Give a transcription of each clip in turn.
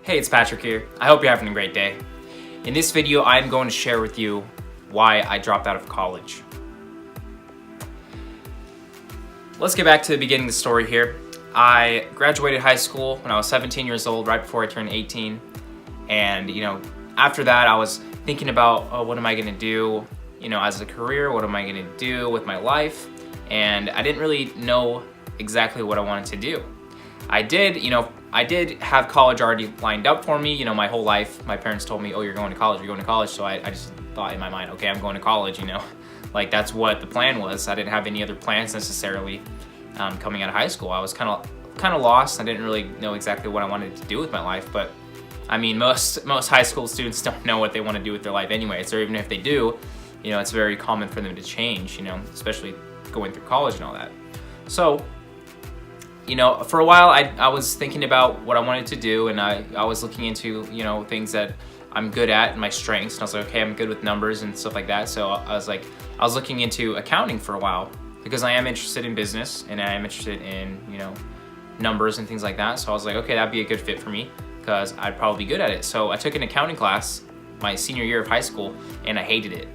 Hey, it's Patrick here. I hope you're having a great day. In this video, I'm going to share with you why I dropped out of college. Let's get back to the beginning of the story here. I graduated high school when I was 17 years old, right before I turned 18. And, after that, I was thinking about, what am I going to do, as a career? What am I going to do with my life? And I didn't really know exactly what I wanted to do. I did have college already lined up for me, my whole life. My parents told me, oh, you're going to college. So I just thought in my mind, okay, I'm going to college, like that's what the plan was. I didn't have any other plans necessarily coming out of high school. I was kind of lost. I didn't really know exactly what I wanted to do with my life, but I mean, most high school students don't know what they want to do with their life anyway. So even if they do, it's very common for them to change, especially going through college and all that. So, for a while, I was thinking about what I wanted to do, and I was looking into, things that I'm good at and my strengths. And I was like, okay, I'm good with numbers and stuff like that. So I was looking into accounting for a while because I am interested in business and I am interested in, numbers and things like that. So I was like, okay, that'd be a good fit for me because I'd probably be good at it. So I took an accounting class my senior year of high school and I hated it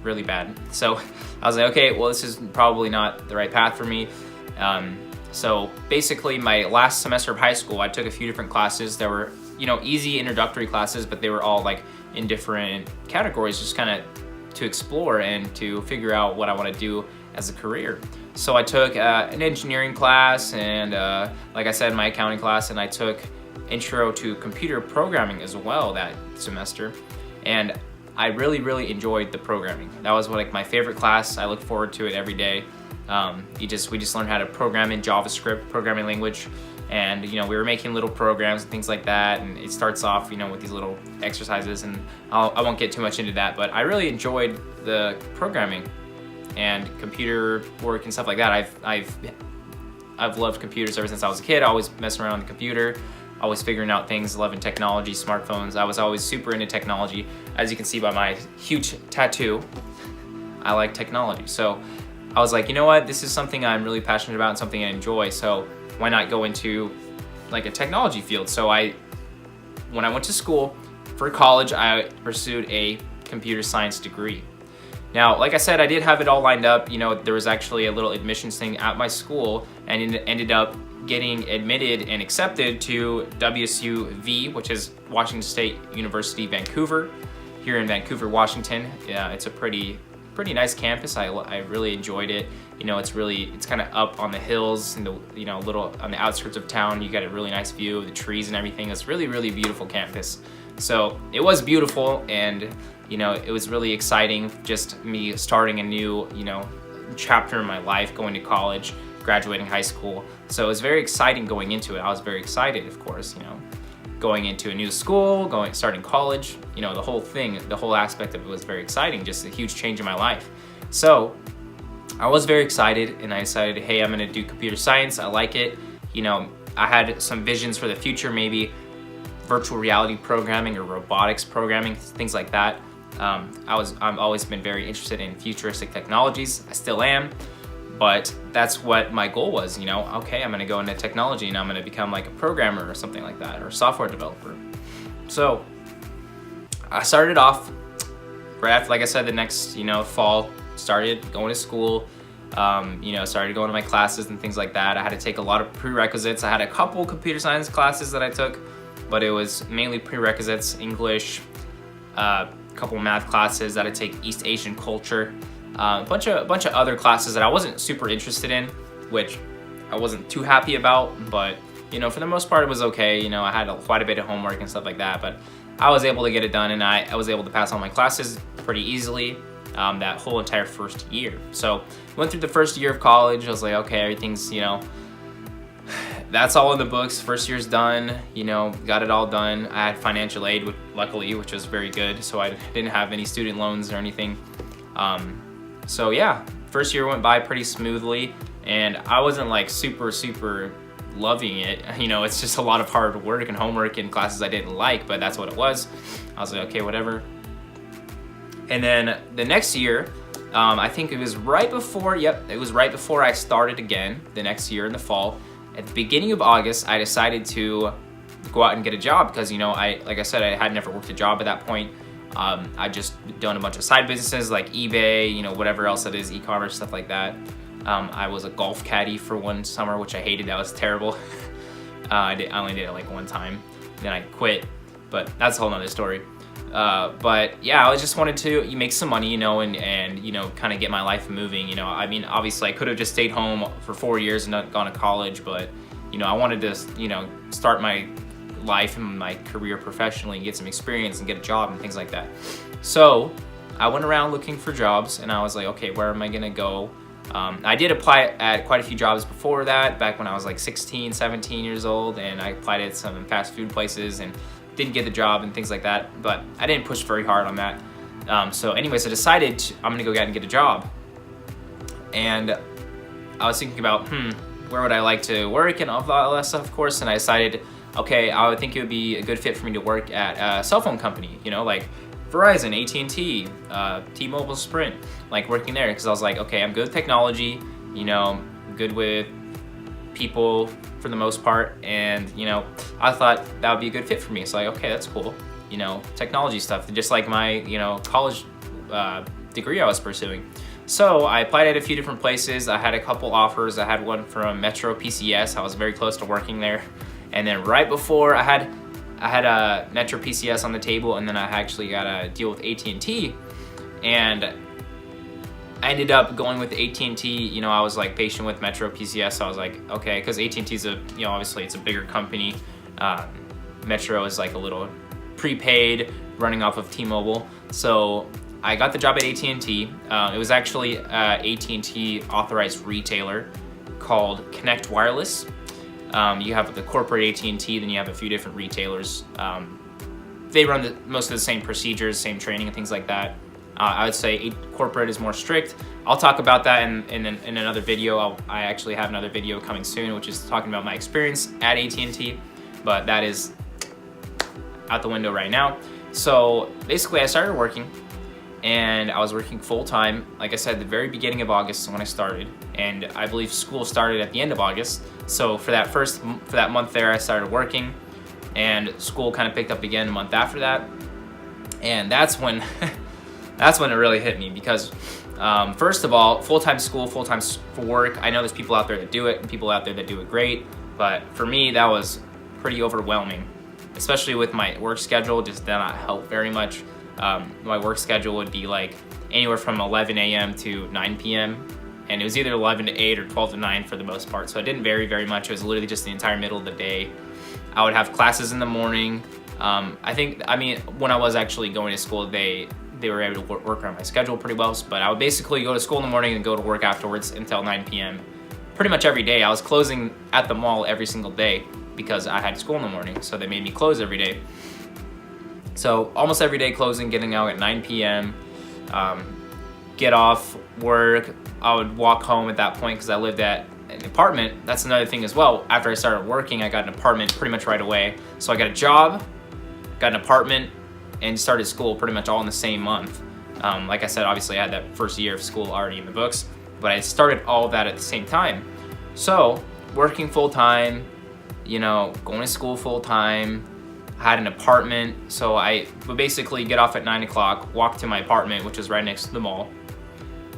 really bad. So I was like, okay, well, this is probably not the right path for me. So basically my last semester of high school, I took a few different classes that were, easy introductory classes, but they were all like in different categories, just kind of to explore and to figure out what I want to do as a career. So I took an engineering class and like I said, my accounting class, and I took intro to computer programming as well that semester. And I really, really enjoyed the programming. That was like my favorite class. I look forward to it every day. We just learned how to program in JavaScript, programming language, and we were making little programs and things like that. And it starts off, with these little exercises, and I won't get too much into that, but I really enjoyed the programming and computer work and stuff like that. I've loved computers ever since I was a kid. I always messing around on the computer, always figuring out things, loving technology, smartphones. I was always super into technology. As you can see by my huge tattoo, I like technology. So I was like, you know what, this is something I'm really passionate about and something I enjoy, so why not go into like a technology field? So when I went to school for college, I pursued a computer science degree. Now, like I said, I did have it all lined up. There was actually a little admissions thing at my school, and it ended up getting admitted and accepted to WSU-V, which is Washington State University, Vancouver, here in Vancouver, Washington. Yeah, it's a pretty nice campus. I really enjoyed it. It's kind of up on the hills and little on the outskirts of town. You got a really nice view of the trees and everything. It's really, really beautiful campus. So it was beautiful, and it was really exciting, just me starting a new chapter in my life, going to college, graduating high school. So it was very exciting going into it. I was very excited, of course, going into a new school, starting college, the whole thing, the whole aspect of it was very exciting, just a huge change in my life. So I was very excited, and I decided, hey, I'm gonna do computer science. I like it. I had some visions for the future, maybe virtual reality programming or robotics programming, things like that. I've always been very interested in futuristic technologies. I still am. But that's what my goal was, okay, I'm gonna go into technology and I'm gonna become like a programmer or something like that, or a software developer. So I started off right after, like I said, the next, fall, started going to school, started going to my classes and things like that. I had to take a lot of prerequisites. I had a couple computer science classes that I took, but it was mainly prerequisites, English, a couple math classes that I take, East Asian culture, a bunch of other classes that I wasn't super interested in, which I wasn't too happy about, but for the most part it was okay. I had quite a bit of homework and stuff like that, but I was able to get it done, and I was able to pass all my classes pretty easily that whole entire first year. So went through the first year of college. I was like, okay, everything's that's all in the books. First year's done, got it all done. I had financial aid, luckily, which was very good, so I didn't have any student loans or anything. So yeah, first year went by pretty smoothly, and I wasn't like super loving it. It's just a lot of hard work and homework and classes I didn't like, but that's what it was. I was like, okay, whatever. And then the next year, I think it was right before I started again, the next year in the fall. At the beginning of August, I decided to go out and get a job because, like I said, I had never worked a job at that point. I just done a bunch of side businesses like eBay, whatever else it is, e-commerce, stuff like that. I was a golf caddy for one summer, which I hated. That was terrible. I only did it like one time, then I quit, but that's a whole nother story. But yeah, I just wanted to make some money, and kind of get my life moving. I mean, obviously I could have just stayed home for 4 years and not gone to college, but I wanted to, start my life and my career professionally and get some experience and get a job and things like that. So I went around looking for jobs, and I was like, okay, where am I gonna go? I did apply at quite a few jobs before that, back when I was like 16, 17 years old, and I applied at some fast food places and didn't get the job and things like that, but I didn't push very hard on that. So anyways, I decided I'm gonna go out and get a job. And I was thinking about, where would I like to work and all that stuff, of course, and I decided, okay, I would think it would be a good fit for me to work at a cell phone company, like Verizon, AT&T, T-Mobile, Sprint, like working there, because I was like, okay, I'm good with technology, good with people for the most part, and I thought that would be a good fit for me. So like, okay, that's cool, technology stuff, just like my college degree I was pursuing. So I applied at a few different places. I had a couple offers. I had one from Metro PCS. I was very close to working there, and then right before I had a Metro PCS on the table, and then I actually got a deal with AT&T, and I ended up going with AT&T. I was like patient with Metro PCS. So I was like, okay, because AT&T's obviously it's a bigger company. Metro is like a little prepaid, running off of T-Mobile. So I got the job at AT&T. It was actually AT&T authorized retailer called Connect Wireless. You have the corporate AT&T, then you have a few different retailers. They run most of the same procedures, same training and things like that. I would say corporate is more strict. I'll talk about that in another video. I actually have another video coming soon, which is talking about my experience at AT&T, but that is out the window right now. So basically I started working, and I was working full-time, like I said, the very beginning of August when I started, and I believe school started at the end of August. So for that month there, I started working, and school kind of picked up again a month after that, and that's when it really hit me, because first of all, full-time school, full-time for work. I know there's people out there that do it, and people out there that do it great, but for me that was pretty overwhelming, especially with my work schedule. Just did not help very much. My work schedule would be like anywhere from 11 a.m. to 9 p.m. and it was either 11 to 8 or 12 to 9 for the most part. So it didn't vary very much. It was literally just the entire middle of the day. I would have classes in the morning. When I was actually going to school, they were able to work around my schedule pretty well. But I would basically go to school in the morning and go to work afterwards until 9 p.m. pretty much every day. I was closing at the mall every single day because I had school in the morning. So they made me close every day. So almost every day closing, getting out at 9 p.m., get off work. I would walk home at that point because I lived at an apartment. That's another thing as well. After I started working, I got an apartment pretty much right away. So I got a job, got an apartment, and started school pretty much all in the same month. Like I said, obviously I had that first year of school already in the books, but I started all of that at the same time. So working full time, going to school full time, had an apartment, so I would basically get off at 9 o'clock, walk to my apartment, which was right next to the mall,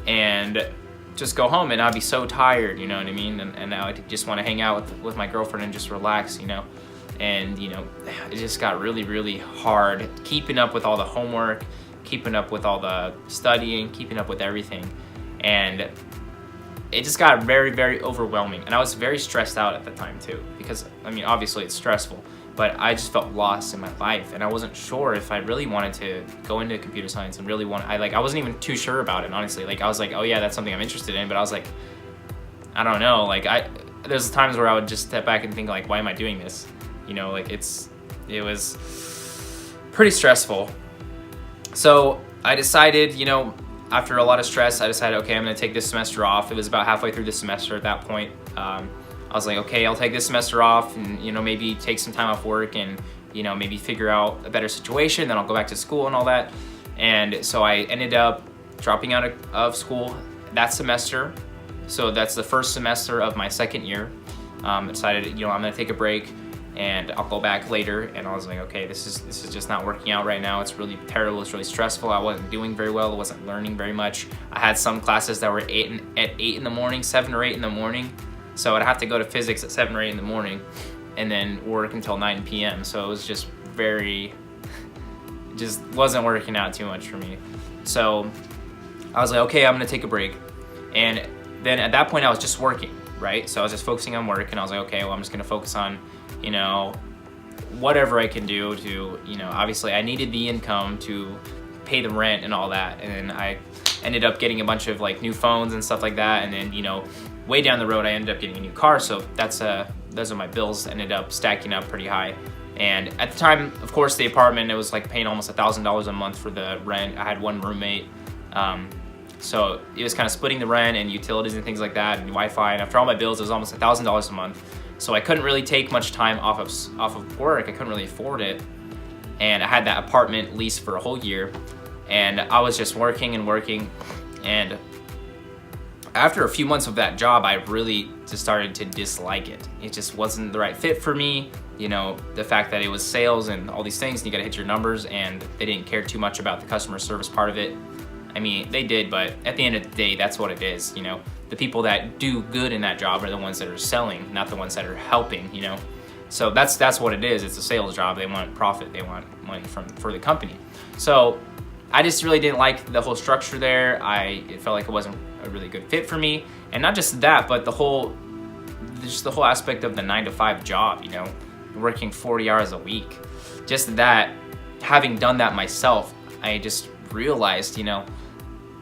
and just go home, and I'd be so tired, you know what I mean? And I would just want to hang out with my girlfriend and just relax, And, it just got really, really hard keeping up with all the homework, keeping up with all the studying, keeping up with everything. And it just got very, very overwhelming. And I was very stressed out at the time too, because, obviously it's stressful, but I just felt lost in my life, and I wasn't sure if I really wanted to go into computer science and really I wasn't even too sure about it, honestly. I was like, oh yeah, that's something I'm interested in, but I was like, I don't know. There's times where I would just step back and think why am I doing this? It was pretty stressful. So I decided, after a lot of stress, I decided, okay, I'm gonna take this semester off. It was about halfway through the semester at that point. I was like, okay, I'll take this semester off and, maybe take some time off work and, maybe figure out a better situation. Then I'll go back to school and all that. And so I ended up dropping out of school that semester. So that's the first semester of my second year. I decided, I'm gonna take a break and I'll go back later. And I was like, okay, this is just not working out right now. It's really terrible. It's really stressful. I wasn't doing very well. I wasn't learning very much. I had some classes that were at 8 in the morning, 7 or 8 in the morning. So I'd have to go to physics at 7 or 8 in the morning and then work until 9 p.m. So it was just just wasn't working out too much for me. So I was like, okay, I'm gonna take a break. And then at that point I was just working, right? So I was just focusing on work, and I was like, okay, well, I'm just gonna focus on, whatever I can do to, obviously I needed the income to pay the rent and all that. And then I ended up getting a bunch of like new phones and stuff like that. And then, way down the road, I ended up getting a new car. So those are my bills ended up stacking up pretty high. And at the time, of course, the apartment, it was like paying almost $1,000 a month for the rent. I had one roommate. So it was kind of splitting the rent and utilities and things like that, and Wi-Fi. And after all my bills, it was almost $1,000 a month. So I couldn't really take much time off of work. I couldn't really afford it. And I had that apartment lease for a whole year. And I was just working and working. And after a few months of that job, I really just started to dislike it. It just wasn't the right fit for me. The fact that it was sales and all these things, and you gotta hit your numbers, and they didn't care too much about the customer service part of it. I mean, they did, but at the end of the day, that's what it is. The people that do good in that job are the ones that are selling, not the ones that are helping, So that's what it is. It's a sales job. They want profit. They want money for the company. So I just really didn't like the whole structure there. It felt like it wasn't a really good fit for me. And not just that, but the whole aspect of the 9-to-5 job, working 40 hours a week. Just that, having done that myself, I just realized,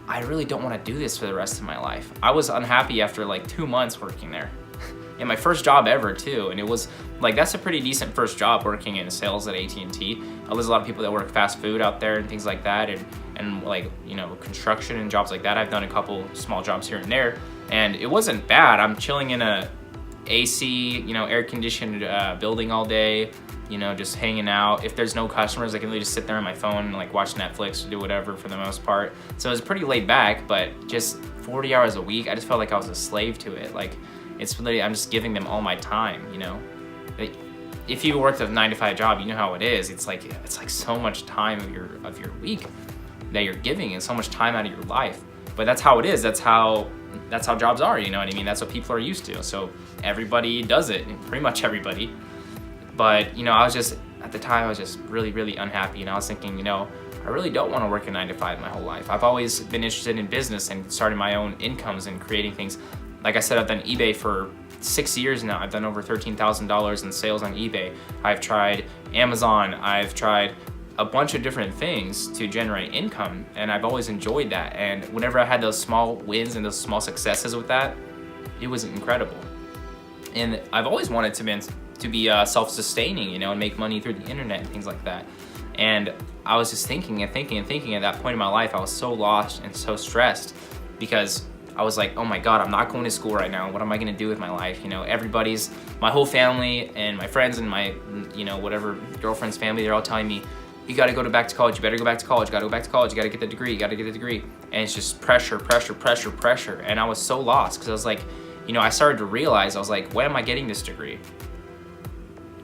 I really don't want to do this for the rest of my life. I was unhappy after like 2 months working there. And my first job ever too. And it was like, that's a pretty decent first job, working in sales at AT&T. There's a lot of people that work fast food out there and things like that. And like, construction and jobs like that. I've done a couple small jobs here and there, and it wasn't bad. I'm chilling in a AC, air conditioned building all day, just hanging out. If there's no customers, I can really just sit there on my phone and like watch Netflix or do whatever for the most part. So it was pretty laid back, but just 40 hours a week, I just felt like I was a slave to it. Like, it's really, I'm just giving them all my time, Like, if you worked a 9-to-5 job, you know how it is. It's like so much time of your week that you're giving, and so much time out of your life. But that's how it is. That's how jobs are, you know what I mean? That's what people are used to. So everybody does it, pretty much everybody. But, I was just, at the time, I was just really, really unhappy. And I was thinking, I really don't want to work a 9-to-5 my whole life. I've always been interested in business and starting my own incomes and creating things. Like I said, I've done eBay for 6 years now. I've done over $13,000 in sales on eBay. I've tried Amazon. I've tried a bunch of different things to generate income, and I've always enjoyed that. And whenever I had those small wins and those small successes with that, it was incredible. And I've always wanted to be self-sustaining, and make money through the internet and things like that. And I was just thinking at that point in my life, I was so lost and so stressed, because I was like, oh my God, I'm not going to school right now. What am I gonna do with my life? My whole family and my friends and my, whatever, girlfriend's family, they're all telling me, you gotta go back to college, you better go back to college, you gotta go back to college, you gotta get the degree, you gotta get the degree. And it's just pressure. And I was so lost, because I was like, I started to realize, I was like, why am I getting this degree?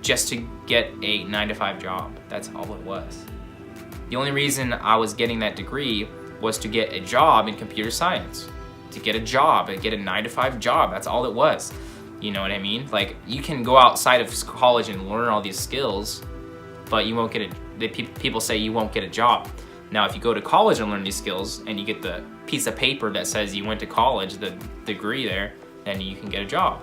Just to get a 9-to-5 job. That's all it was. The only reason I was getting that degree was to get a job in computer science. To get a job, and get a 9-to-5 job. That's all it was. You know what I mean? Like, you can go outside of college and learn all these skills, but you won't get people say you won't get a job. Now, if you go to college and learn these skills, and you get the piece of paper that says you went to college, the degree there, then you can get a job.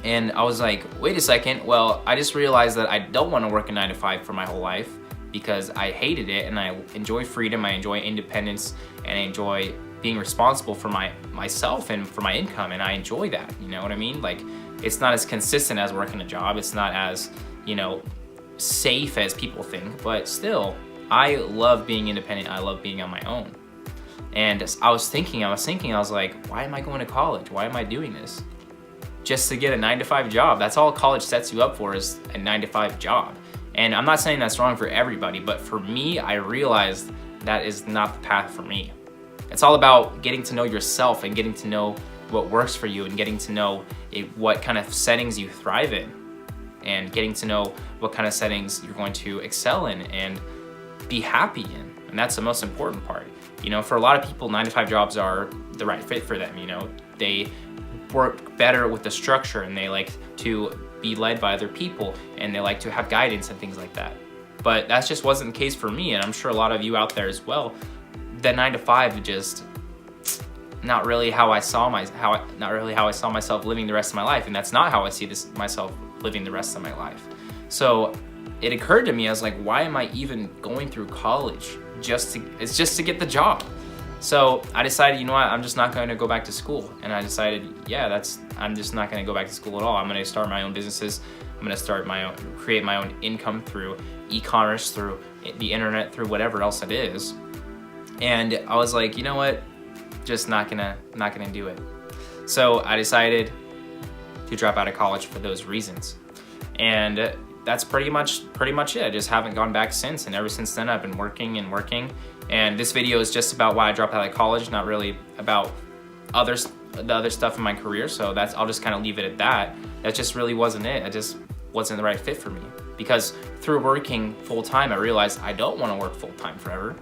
And I was like, wait a second, well, I just realized that I don't want to work a 9-to-5 for my whole life, because I hated it, and I enjoy freedom, I enjoy independence, and I enjoy being responsible for myself and for my income, and I enjoy that, you know what I mean? Like, it's not as consistent as working a job, it's not as, safe as people think, but still, I love being independent, I love being on my own. And I was thinking, I was like, why am I going to college? Why am I doing this? Just to get a 9-to-5 job. That's all college sets you up for, is a 9-to-5 job. And I'm not saying that's wrong for everybody, but for me, I realized that is not the path for me. It's all about getting to know yourself and getting to know what works for you, and getting to know what kind of settings you thrive in. and getting to know what kind of settings you're going to excel in and be happy in. And that's the most important part. You know, for a lot of people, 9-to-5 jobs are the right fit for them. You know, they work better with the structure and they like to be led by other people and they like to have guidance and things like that. But that just wasn't the case for me, and I'm sure a lot of you out there as well. That 9-to-5 just not really how I saw myself living the rest of my life, and that's not how I see myself living the rest of my life. So it occurred to me, I was like, why am I even going through college? It's just to get the job. So I decided, you know what, I'm just not going to go back to school. And I decided, I'm just not going to go back to school at all. I'm going to start my own businesses. I'm going to create my own income through e-commerce, through the internet, through whatever else it is. And I was like, you know what, just not gonna do it. So I decided to drop out of college for those reasons. And that's pretty much it. I just haven't gone back since, and ever since then I've been working and working. And this video is just about why I dropped out of college, not really about the other stuff in my career. So I'll just kind of leave it at that. That just really wasn't it. It just wasn't the right fit for me. Because through working full-time, I realized I don't want to work full-time forever.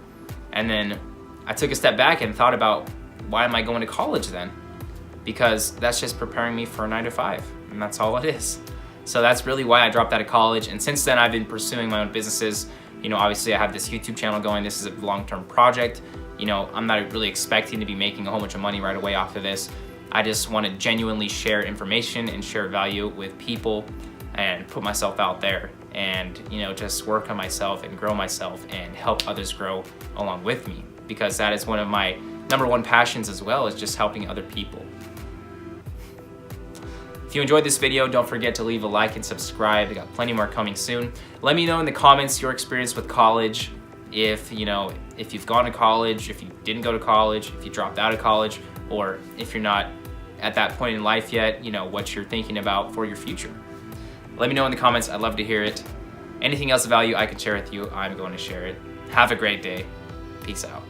And then I took a step back and thought about, why am I going to college then? Because that's just preparing me for a 9-to-5, and that's all it is. So that's really why I dropped out of college. And since then, I've been pursuing my own businesses. You know, obviously I have this YouTube channel going. This is a long-term project. You know, I'm not really expecting to be making a whole bunch of money right away off of this. I just want to genuinely share information and share value with people and put myself out there and, you know, just work on myself and grow myself and help others grow along with me, because that is one of my #1 passions as well, is just helping other people. If you enjoyed this video, don't forget to leave a like and subscribe. We got plenty more coming soon. Let me know in the comments your experience with college. If you've gone to college, if you didn't go to college, if you dropped out of college, or if you're not at that point in life yet, you know, what you're thinking about for your future. Let me know in the comments. I'd love to hear it. Anything else of value I can share with you, I'm going to share it. Have a great day. Peace out.